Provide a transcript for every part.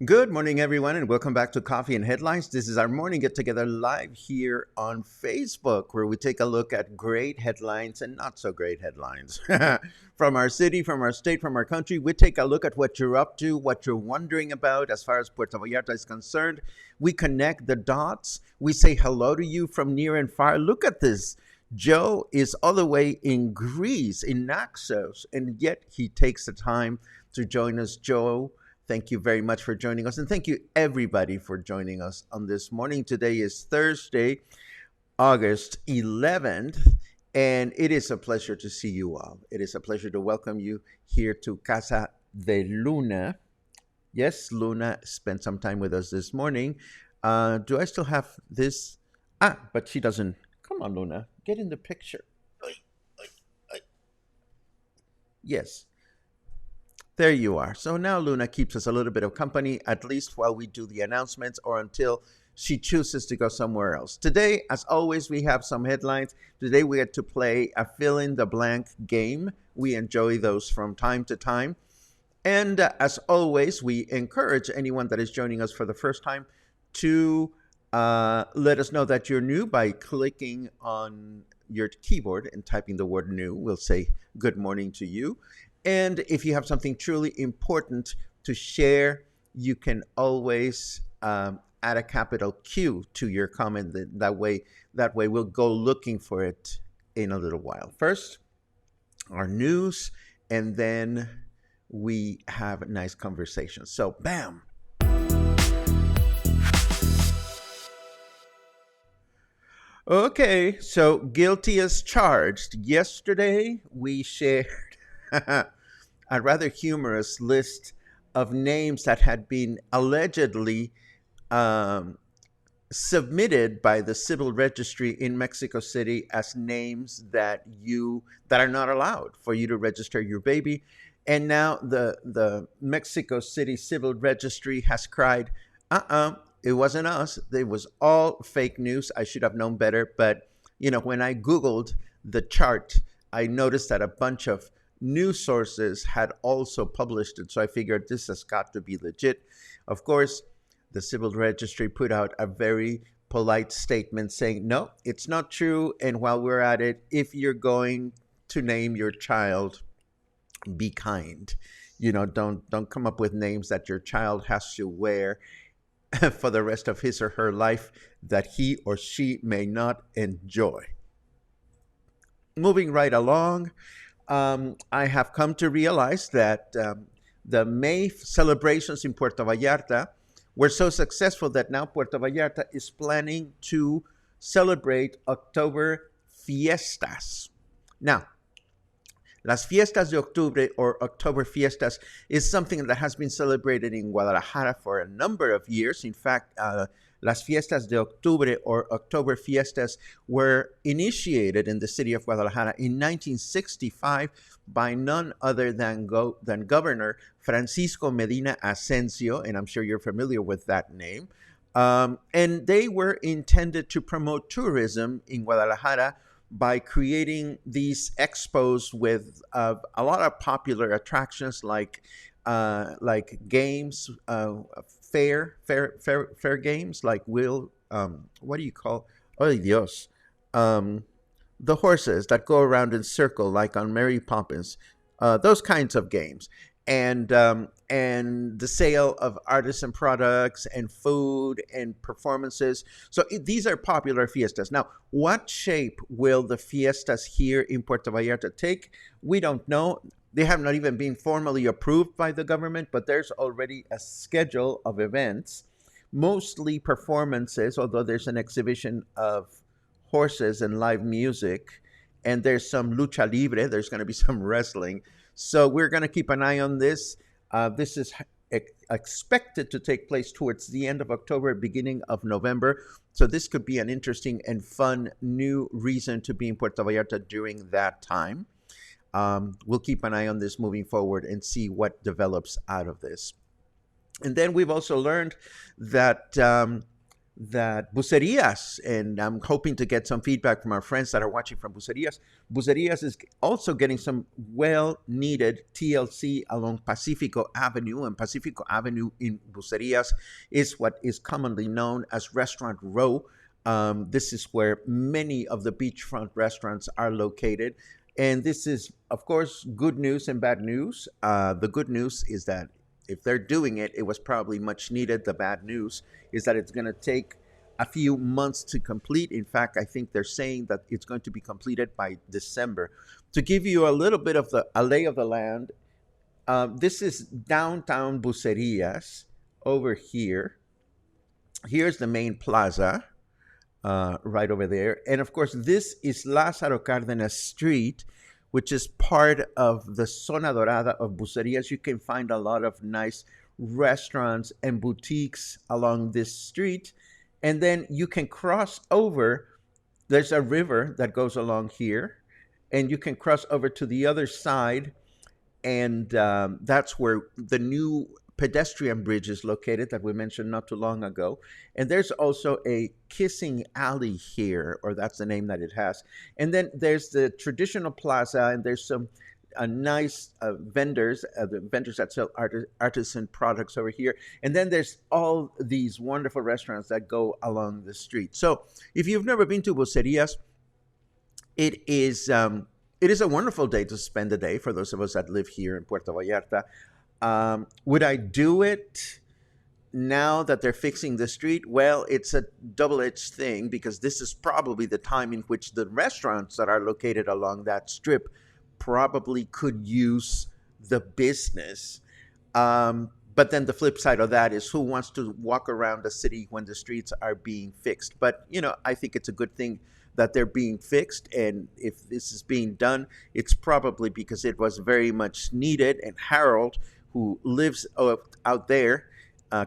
Good morning, everyone, and welcome back to Coffee and Headlines. This is our morning get together live here on Facebook, where we take a look at great headlines and not so great headlines from our city, from our state, from our country. We take a look at what you're up to, what you're wondering about as far as Puerto Vallarta is concerned. We connect the dots. We say hello to you from near and far. Look at this. Joe is all the way in Greece, in Naxos, and yet he takes the time to join us. Joe, thank you very much for joining us. And thank you, everybody, for joining us on this morning. Today is Thursday, August 11th, and it is a pleasure to see you all. It is a pleasure to welcome you here to Casa de Luna. Yes, Luna spent some time with us this morning. Do I still have this? But she doesn't. Come on, Luna. Get in the picture. Yes. There you are. So now Luna keeps us a little bit of company, at least while we do the announcements or until she chooses to go somewhere else. Today, as always, we have some headlines. Today, we get to play a fill-in-the-blank game. We enjoy those from time to time. And as always, we encourage anyone that is joining us for the first time to let us know that you're new by clicking on your keyboard and typing the word new. We'll say good morning to you. And if you have something truly important to share, you can always add a capital Q to your comment. That way we'll go looking for it in a little while. First, our news, and then we have a nice conversation. So, bam. Okay, so guilty as charged. Yesterday, we shared a rather humorous list of names that had been allegedly submitted by the civil registry in Mexico City as names that are not allowed for you to register your baby. And now the Mexico City civil registry has cried, it wasn't us. It was all fake news. I should have known better. But, when I Googled the chart, I noticed that a bunch of news sources had also published it. So I figured this has got to be legit. Of course, the civil registry put out a very polite statement saying, no, it's not true. And while we're at it, if you're going to name your child, be kind. Don't come up with names that your child has to wear for the rest of his or her life that he or she may not enjoy. Moving right along, I have come to realize that the May celebrations in Puerto Vallarta were so successful that now Puerto Vallarta is planning to celebrate October Fiestas. Las Fiestas de Octubre, or October Fiestas, is something that has been celebrated in Guadalajara for a number of years. In fact, Las Fiestas de Octubre, or October Fiestas, were initiated in the city of Guadalajara in 1965 by none other than Governor Francisco Medina Asensio, and I'm sure you're familiar with that name. And they were intended to promote tourism in Guadalajara by creating these expos with a lot of popular attractions like games, fair games like what do you call? Oh Dios, um, the horses that go around in circle like on Mary Poppins, those kinds of games, and the sale of artisan products and food and performances. So these are popular fiestas. Now, what shape will the fiestas here in Puerto Vallarta take? We don't know. They have not even been formally approved by the government, but there's already a schedule of events, mostly performances, although there's an exhibition of horses and live music, and there's some lucha libre. There's going to be some wrestling. So we're going to keep an eye on this. This is expected to take place towards the end of October, beginning of November. So this could be an interesting and fun new reason to be in Puerto Vallarta during that time. We'll keep an eye on this moving forward and see what develops out of this. And then we've also learned that that Bucerias, and I'm hoping to get some feedback from our friends that are watching from Bucerias. Bucerias is also getting some well-needed TLC along Pacifico Avenue, and Pacifico Avenue in Bucerias is what is commonly known as Restaurant Row. This is where many of the beachfront restaurants are located. And this is, of course, good news and bad news. The good news is that if they're doing it, it was probably much needed. The bad news is that it's going to take a few months to complete. In fact, I think they're saying that it's going to be completed by December. To give you a little bit of a lay of the land, this is downtown Bucerias over here. Here's the main plaza right over there. And of course, this is Lázaro Cárdenas Street, which is part of the Zona Dorada of Bucerias. You can find a lot of nice restaurants and boutiques along this street. And then you can cross over. There's a river that goes along here, and you can cross over to the other side. And that's where the new pedestrian bridge is located that we mentioned not too long ago. And there's also a kissing alley here, or that's the name that it has. And then there's the traditional plaza, and there's some nice vendors, the vendors that sell artisan products over here. And then there's all these wonderful restaurants that go along the street. So if you've never been to Bucerias, it is a wonderful day to spend the day for those of us that live here in Puerto Vallarta. Would I do it now that they're fixing the street? Well, it's a double-edged thing, because this is probably the time in which the restaurants that are located along that strip probably could use the business. But then the flip side of that is, who wants to walk around the city when the streets are being fixed? But, I think it's a good thing that they're being fixed. And if this is being done, it's probably because it was very much needed. And Harold, who lives out there,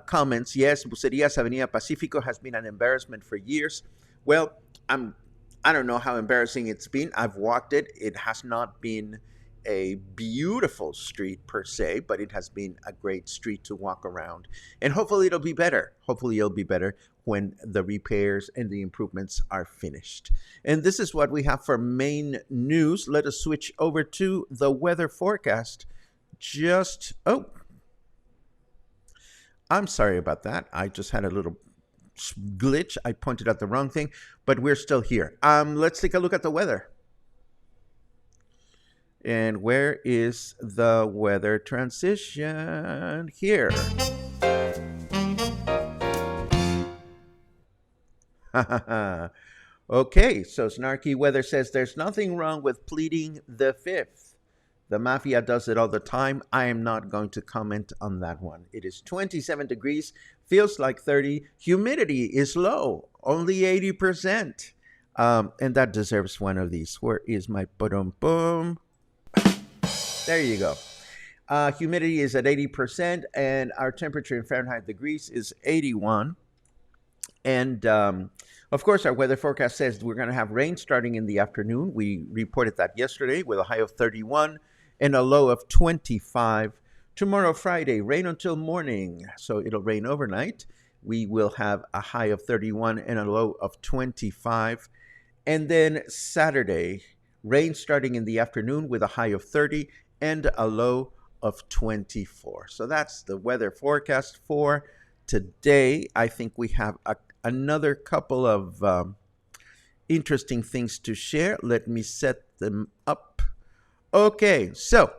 comments, yes, Bucerias Avenida Pacifico has been an embarrassment for years. Well, I don't know how embarrassing it's been. I've walked it. It has not been a beautiful street per se, but it has been a great street to walk around. And hopefully it'll be better. Hopefully it'll be better when the repairs and the improvements are finished. And this is what we have for main news. Let us switch over to the weather forecast. I'm sorry about that. I just had a little glitch. I pointed out the wrong thing, but we're still here. Let's take a look at the weather. And where is the weather transition? Here. Okay, so Snarky Weather says there's nothing wrong with pleading the fifth. The mafia does it all the time. I am not going to comment on that one. It is 27 degrees, feels like 30. Humidity is low, only 80%. And that deserves one of these. Where is my boom? There you go. Humidity is at 80%, and our temperature in Fahrenheit degrees is 81. And of course, our weather forecast says we're going to have rain starting in the afternoon. We reported that yesterday with a high of 31 and a low of 25 Tomorrow, Friday, rain until morning. So it'll rain overnight. We will have a high of 31 and a low of 25. And then Saturday, rain starting in the afternoon with a high of 30 and a low of 24. So that's the weather forecast for today. I think we have another couple of interesting things to share. Let me set them up. Okay, so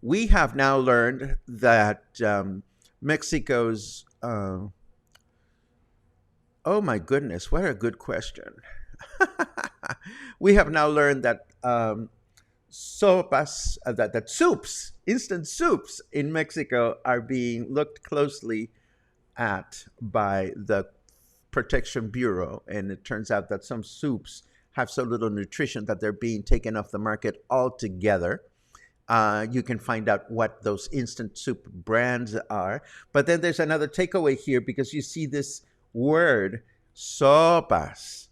we have now learned that Mexico's. Oh my goodness, what a good question. We have now learned that sopas, that soups, instant soups in Mexico are being looked closely at by the Protection Bureau. And it turns out that some soups have so little nutrition that they're being taken off the market altogether. You can find out what those instant soup brands are. But then there's another takeaway here because you see this word, sopas,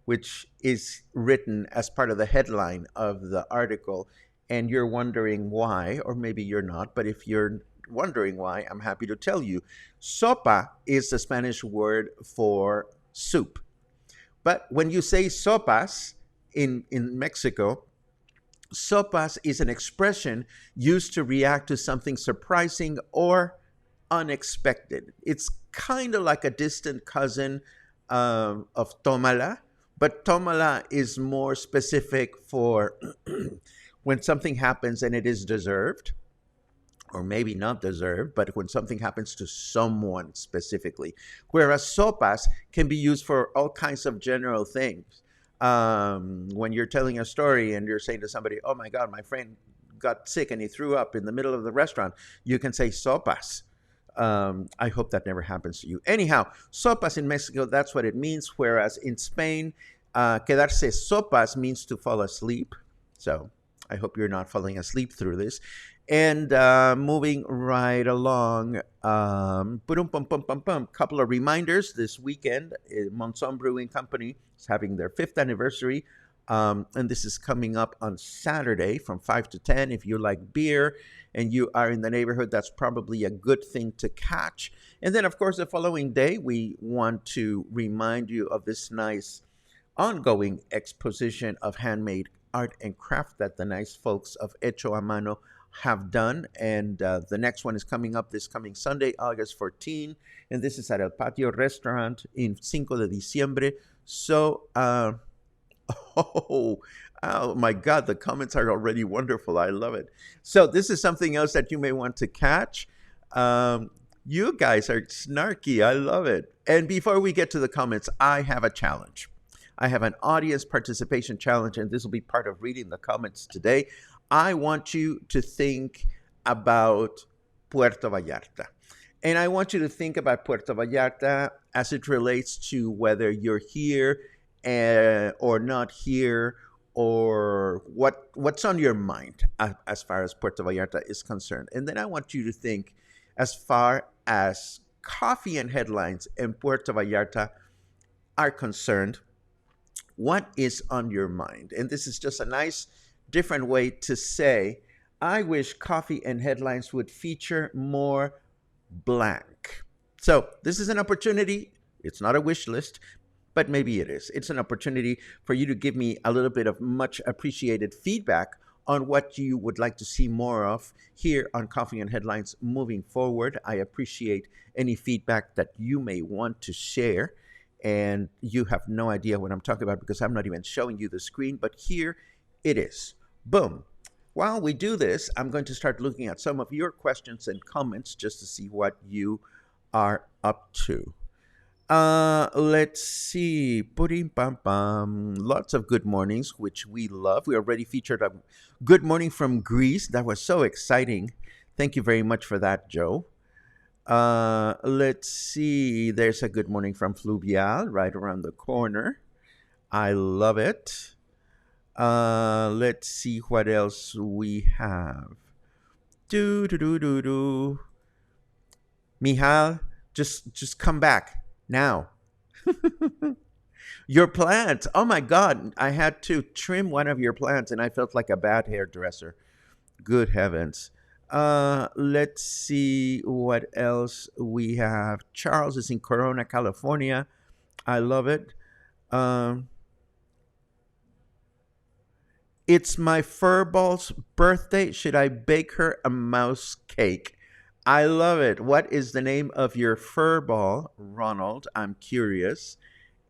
which is written as part of the headline of the article. And you're wondering why, or maybe you're not, but if you're wondering why, I'm happy to tell you. Sopa is the Spanish word for soup. But when you say sopas in Mexico, sopas is an expression used to react to something surprising or unexpected. It's kind of like a distant cousin of tomala, but tomala is more specific for when something happens and it is deserved, or maybe not deserved, but when something happens to someone specifically. Whereas sopas can be used for all kinds of general things. When you're telling a story and you're saying to somebody, oh my God, my friend got sick and he threw up in the middle of the restaurant, you can say sopas. I hope that never happens to you. Anyhow, sopas in Mexico, that's what it means. Whereas in Spain, quedarse sopas means to fall asleep. So I hope you're not falling asleep through this. And moving right along, couple of reminders. This weekend, Monson Brewing Company is having their 5th anniversary. And this is coming up on Saturday from 5 to 10. If you like beer and you are in the neighborhood, that's probably a good thing to catch. And then, of course, the following day, we want to remind you of this nice ongoing exposition of handmade art and craft that the nice folks of Hecho a Mano have done. And the next one is coming up this coming Sunday, August 14. And this is at El Patio Restaurant in Cinco de Diciembre. So, oh my God, the comments are already wonderful. I love it. So this is something else that you may want to catch. You guys are snarky. I love it. And before we get to the comments, I have a challenge. I have an audience participation challenge, and this will be part of reading the comments today. I want you to think about Puerto Vallarta. And I want you to think about Puerto Vallarta as it relates to whether you're here or not here, or what's on your mind as far as Puerto Vallarta is concerned. And then I want you to think as far as coffee and headlines in Puerto Vallarta are concerned, what is on your mind? And this is just a nice different way to say, I wish coffee and headlines would feature more blank. So this is an opportunity. It's not a wish list, but maybe it is. It's an opportunity for you to give me a little bit of much appreciated feedback on what you would like to see more of here on Coffee and Headlines moving forward. I appreciate any feedback that you may want to share. And you have no idea what I'm talking about because I'm not even showing you the screen, but here it is. Boom. While we do this, I'm going to start looking at some of your questions and comments just to see what you are up to. Let's see. Pudding pam pam. Lots of good mornings, which we love. We already featured a good morning from Greece. That was so exciting. Thank you very much for that, Joe. Let's see. There's a good morning from Fluvial right around the corner. I love it. Let's see what else we have. Do. Mihal, just come back now. Your plants. Oh my God. I had to trim one of your plants and I felt like a bad hairdresser. Good heavens. Let's see what else we have. Charles is in Corona, California. I love it. Um, it's my furball's birthday. Should I bake her a mouse cake? I love it. What is the name of your furball, Ronald? I'm curious.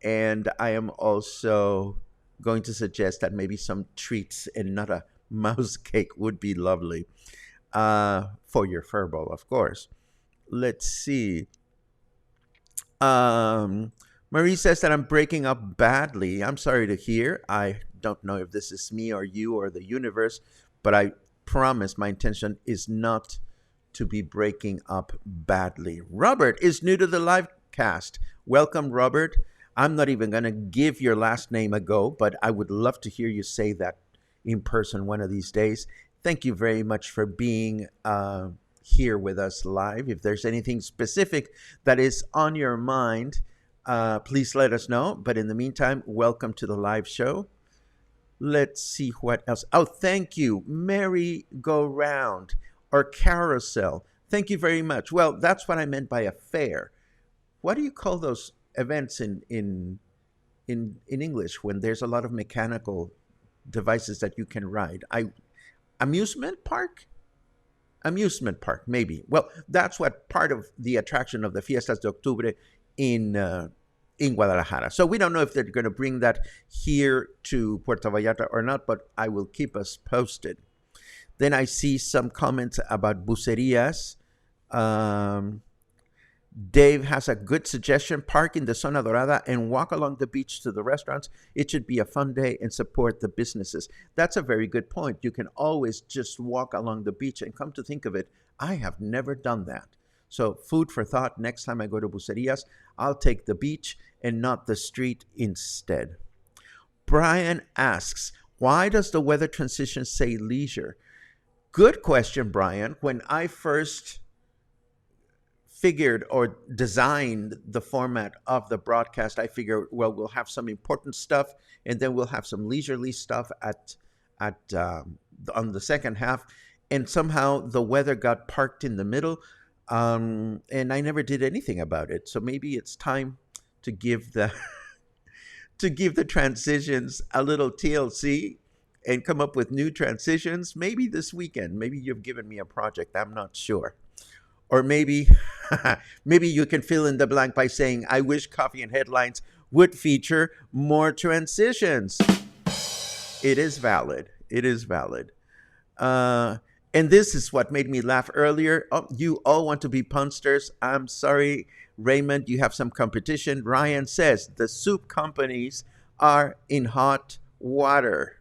And I am also going to suggest that maybe some treats and not a mouse cake would be lovely for your furball, of course. Let's see. Um, Marie says that I'm breaking up badly. I'm sorry to hear. I don't know if this is me or you or the universe, but I promise my intention is not to be breaking up badly. Robert is new to the live cast. Welcome, Robert. I'm not even going to give your last name a go, but I would love to hear you say that in person one of these days. Thank you very much for being here with us live. If there's anything specific that is on your mind, please let us know. But in the meantime, welcome to the live show. Let's see what else. Oh, thank you. Merry Go Round or Carousel. Thank you very much. Well, that's what I meant by a fair. What do you call those events in English when there's a lot of mechanical devices that you can ride? Amusement park? Amusement park, maybe. Well, that's what part of the attraction of the Fiestas de Octubre in Guadalajara. So we don't know if they're going to bring that here to Puerto Vallarta or not, but I will keep us posted. Then I see some comments about Bucerias. Um, Dave has a good suggestion. Park in the Zona Dorada and walk along the beach to the restaurants. It should be a fun day and support the businesses. That's a very good point. You can always just walk along the beach, and come to think of it, I have never done that. So, food for thought. Next time I go to Bucerias, I'll take the beach and not the street instead. Brian asks, why does the weather transition say leisure? Good question, Brian. When I first figured or designed the format of the broadcast, I figured, well, we'll have some important stuff, and then we'll have some leisurely stuff at on the second half. And somehow the weather got parked in the middle, and I never did anything about it. So maybe it's time to give the to give the transitions a little TLC and come up with new transitions. Maybe this weekend. Maybe you've given me a project. I'm not sure. Or maybe maybe you can fill in the blank by saying, I wish Coffee and Headlines would feature more transitions. It is valid. It is valid. Uh, and this is what made me laugh earlier. Oh, you all want to be punsters. I'm sorry, Raymond, you have some competition. Ryan says the soup companies are in hot water.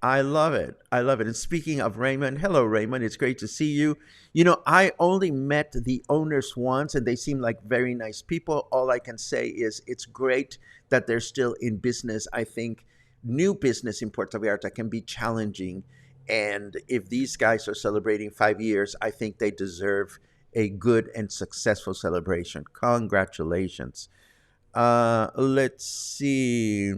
I love it. I love it. And speaking of Raymond, hello, Raymond. It's great to see you. You know, I only met the owners once, and they seem like very nice people. All I can say is it's great that they're still in business. I think new business in Puerto Vallarta can be challenging. And if these guys are celebrating 5 years, I think they deserve a good and successful celebration. Congratulations. Let's see.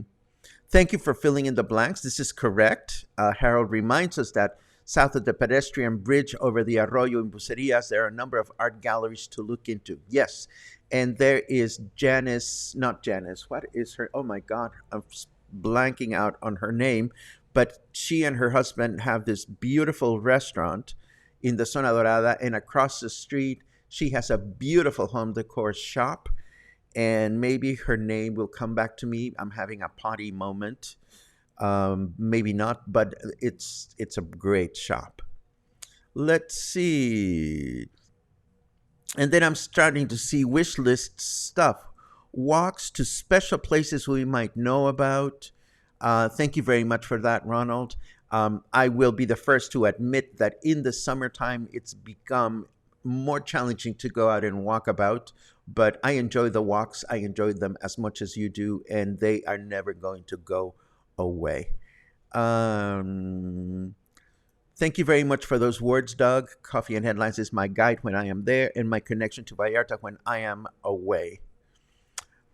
Thank you for filling in the blanks. This is correct. Harold reminds us that south of the pedestrian bridge over the Arroyo in Bucerias, there are a number of art galleries to look into. Yes. And there is Janice, not Janice, what is her? Oh my God, I'm blanking out on her name. But she and her husband have this beautiful restaurant in the Zona Dorada, and across the street, she has a beautiful home decor shop, and maybe her name will come back to me. I'm having a potty moment. Maybe not, but it's a great shop. Let's see. And then I'm starting to see wish list stuff. Walks to special places we might know about. Thank you very much for that, Ronald. I will be the first to admit that in the summertime, it's become more challenging to go out and walk about, but I enjoy the walks. I enjoy them as much as you do, and they are never going to go away. Um, Thank you very much for those words, Doug. Coffee and Headlines is my guide when I am there, and my connection to Vallarta when I am away.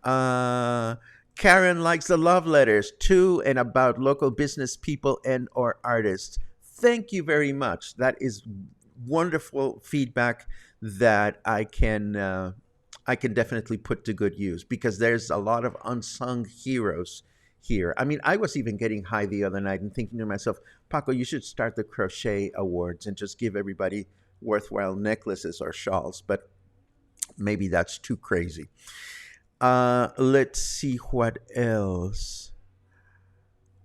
Uh, Karen likes the love letters to and about local business people and or artists. Thank you very much. That is wonderful feedback that I can definitely put to good use because there's a lot of unsung heroes here. I mean, I was even getting high the other night and thinking to myself, Paco, you should start the crochet awards and just give everybody worthwhile necklaces or shawls, but maybe that's too crazy. Let's see what else.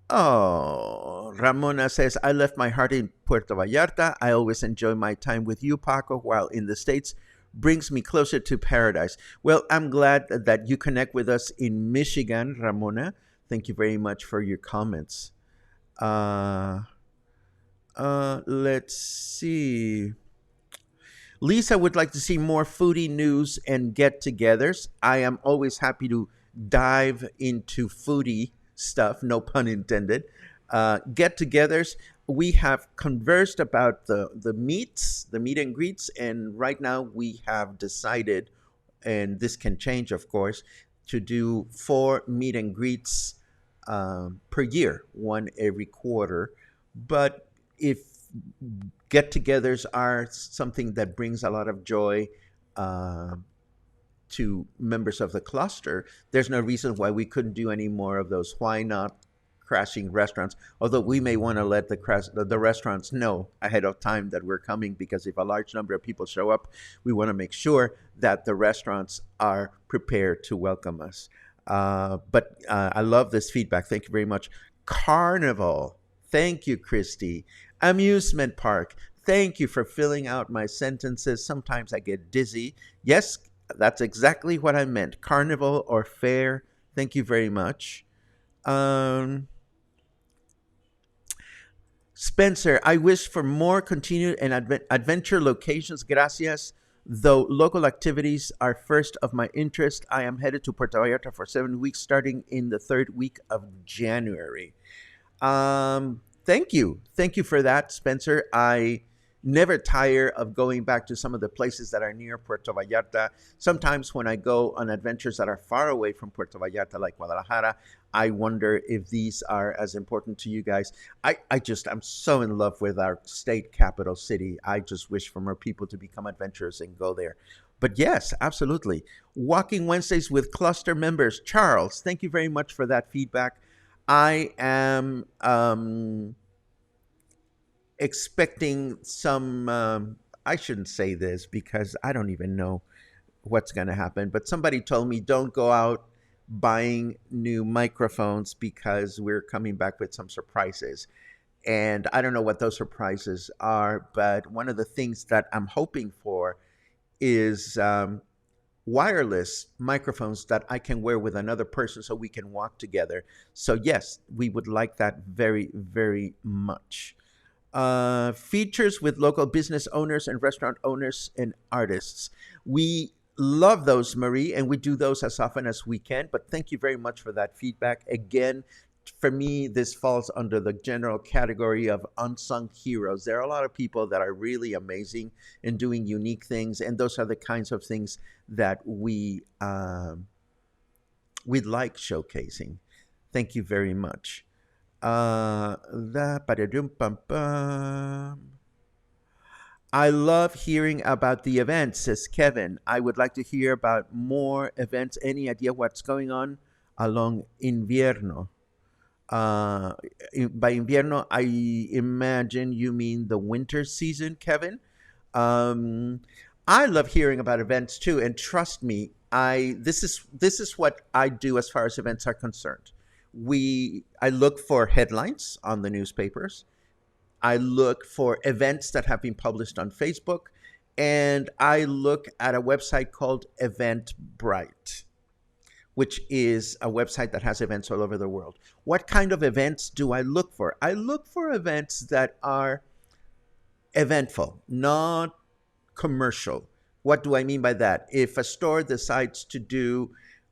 Oh, Ramona says, I left my heart in Puerto Vallarta. I always enjoy my time with you, Paco, while in the States brings me closer to paradise. Well, I'm glad that you connect with us in Michigan, Ramona. Thank you very much for your comments. Uh, let's see. Lisa would like to see more foodie news and get togethers. I am always happy to dive into foodie stuff, no pun intended. Get togethers. We have conversed about the meats, the meet and greets, and right now we have decided, and this can change, of course, to do 4 meet and greets per year, one every quarter. But if get togethers are something that brings a lot of joy uh, to members of the cluster, there's no reason why we couldn't do any more of those. Why not crashing restaurants? Although we may want to let the restaurants know ahead of time that we're coming, because if a large number of people show up, we want to make sure that the restaurants are prepared to welcome us. But I love this feedback. Thank you very much. Carnival. Thank you, Christy. Amusement park. Thank you for filling out my sentences. Sometimes I get dizzy. Yes, that's exactly what I meant. Carnival or fair. Thank you very much. Um, Spencer, I wish for more continued and adventure locations. Gracias. Though local activities are first of my interest, I am headed to Puerto Vallarta for 7 weeks, starting in the third week of January. Thank you. Thank you for that, Spencer. I never tire of going back to some of the places that are near Puerto Vallarta. Sometimes when I go on adventures that are far away from Puerto Vallarta, like Guadalajara, I wonder if these are as important to you guys. I'm so in love with our state capital city. I just wish for more people to become adventurous and go there. But yes, absolutely. Walking Wednesdays with cluster members. Charles, thank you very much for that feedback. I am expecting some. I shouldn't say this because I don't even know what's going to happen. But somebody told me don't go out buying new microphones because we're coming back with some surprises. And I don't know what those surprises are, but one of the things that I'm hoping for is wireless microphones that I can wear with another person so we can walk together. So, yes, we would like that very, very much. Features with local business owners and restaurant owners and artists. We love those, Marie, and we do those as often as we can. But thank you very much for that feedback. Again, for me, this falls under the general category of unsung heroes. There are a lot of people that are really amazing and doing unique things, and those are the kinds of things that we'd like showcasing. Thank you very much. I love hearing about the events, says Kevin. I would like to hear about more events. Any idea what's going on along invierno? Uh, by invierno, I imagine you mean the winter season, Kevin. Um, I love hearing about events too, and trust me, I this is what I do as far as events are concerned. I look for headlines on the newspapers. I look for events that have been published on Facebook, and I look at a website called Eventbrite, which is a website that has events all over the world. What kind of events do I look for? I look for events that are eventful, not commercial. What do I mean by that? If a store decides to do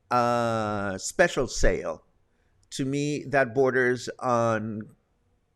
a special sale, to me, that borders on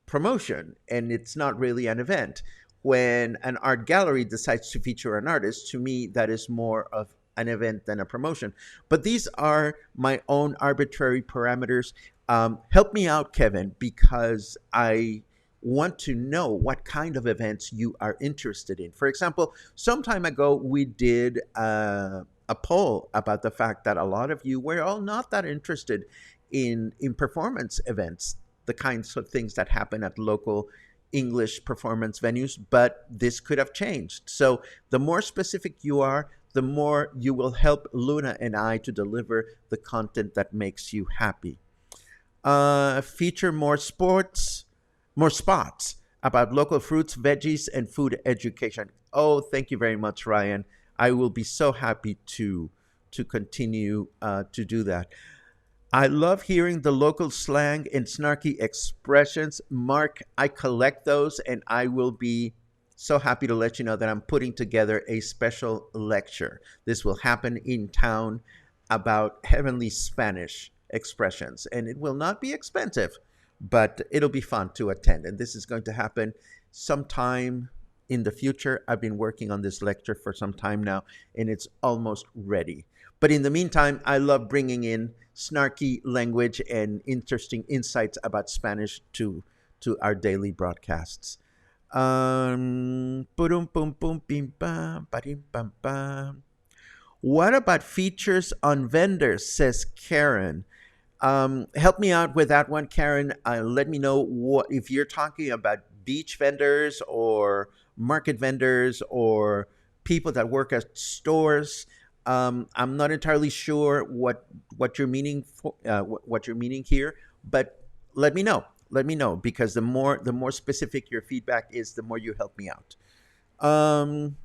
promotion and it's not really an event. When an art gallery decides to feature an artist, to me, that is more of an event than a promotion. But these are my own arbitrary parameters. Help me out, Kevin, because I want to know what kind of events you are interested in. For example, some time ago, we did a poll about the fact that a lot of you were all not that interested in performance events, the kinds of things that happen at local English performance venues, but this could have changed. So the more specific you are, the more you will help Luna and I to deliver the content that makes you happy. Feature more spots about local fruits, veggies, and food education. Oh, thank you very much, Ryan. I will be so happy to continue to do that. I love hearing the local slang and snarky expressions. Mark, I collect those, and I will be so happy to let you know that I'm putting together a special lecture. This will happen in town about heavenly Spanish expressions, and it will not be expensive, but it'll be fun to attend. And this is going to happen sometime in the future. I've been working on this lecture for some time now, and it's almost ready. But in the meantime, I love bringing in snarky language and interesting insights about Spanish to our daily broadcasts. What about features on vendors, says Karen. Help me out with that one, Karen. Let me know what if you're talking about beach vendors or market vendors or people that work at stores. I'm not entirely sure what you're meaning what you're meaning here, but let me know. Let me know, because the more specific your feedback is, the more you help me out. Um,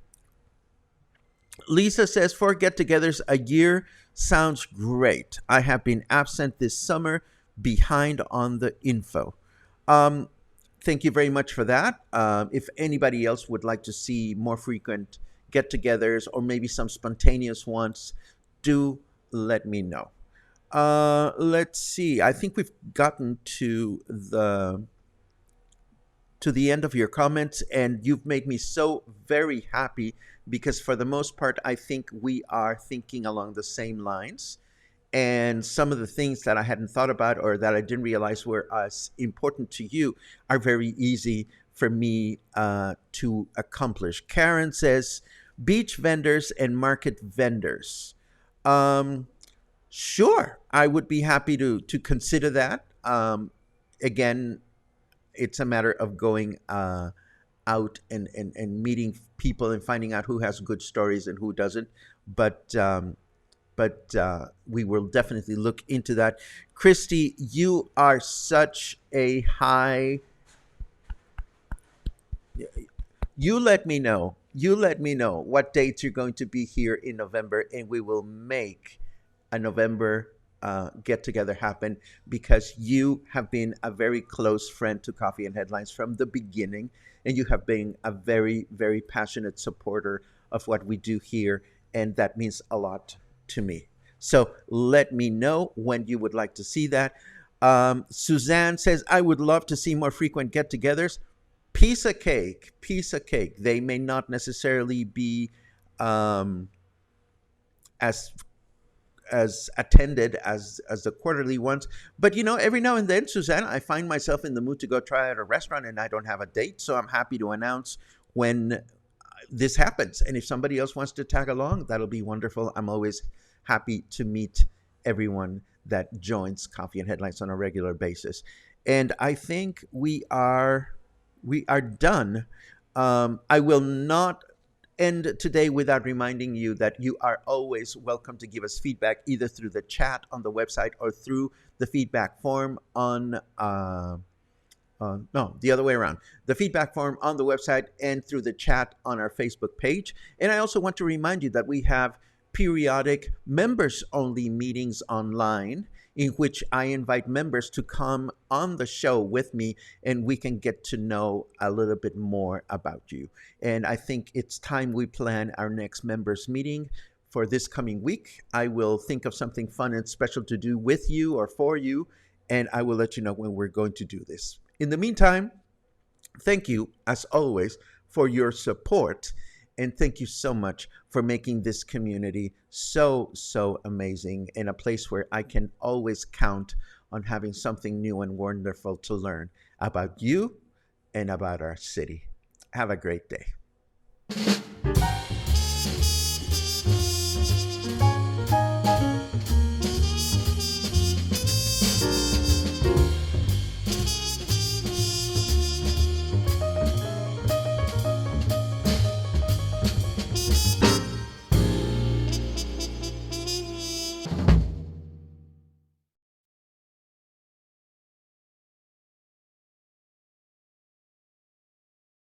Lisa says, for get-togethers a year sounds great. I have been absent this summer, behind on the info. Um, Thank you very much for that. If anybody else would like to see more frequent get-togethers or maybe some spontaneous ones, do let me know. Let's see. I think we've gotten to the end of your comments, and you've made me so very happy because for the most part, I think we are thinking along the same lines. And some of the things that I hadn't thought about or that I didn't realize were as important to you are very easy for me to accomplish. Karen says, beach vendors and market vendors. Um, sure, I would be happy to consider that. Again, it's a matter of going out and meeting people and finding out who has good stories and who doesn't. But we will definitely look into that. Christy, you are such a high. You let me know. You let me know what dates you're going to be here in November, and we will make a November get together happen, because you have been a very close friend to Coffee and Headlines from the beginning, and you have been a very, very passionate supporter of what we do here, and that means a lot to me. So let me know when you would like to see that. Suzanne says, I would love to see more frequent get togethers. Piece of cake, piece of cake. They may not necessarily be um, as attended as the quarterly ones, but every now and then, Suzanne, I find myself in the mood to go try out a restaurant, and I don't have a date, so I'm happy to announce when this happens. And if somebody else wants to tag along, that'll be wonderful. I'm always happy to meet everyone that joins Coffee and Headlines on a regular basis. And I think we are done. I will not end today without reminding you that you are always welcome to give us feedback, either through the chat on the website or through the feedback form on no, the other way around. The feedback form on the website and through the chat on our Facebook page. And I also want to remind you that we have periodic members-only meetings online in which I invite members to come on the show with me, and we can get to know a little bit more about you. And I think it's time we plan our next members meeting for this coming week. I will think of something fun and special to do with you or for you, and I will let you know when we're going to do this. In the meantime, thank you, as always, for your support. And thank you so much for making this community so, so amazing, and a place where I can always count on having something new and wonderful to learn about you and about our city. Have a great day.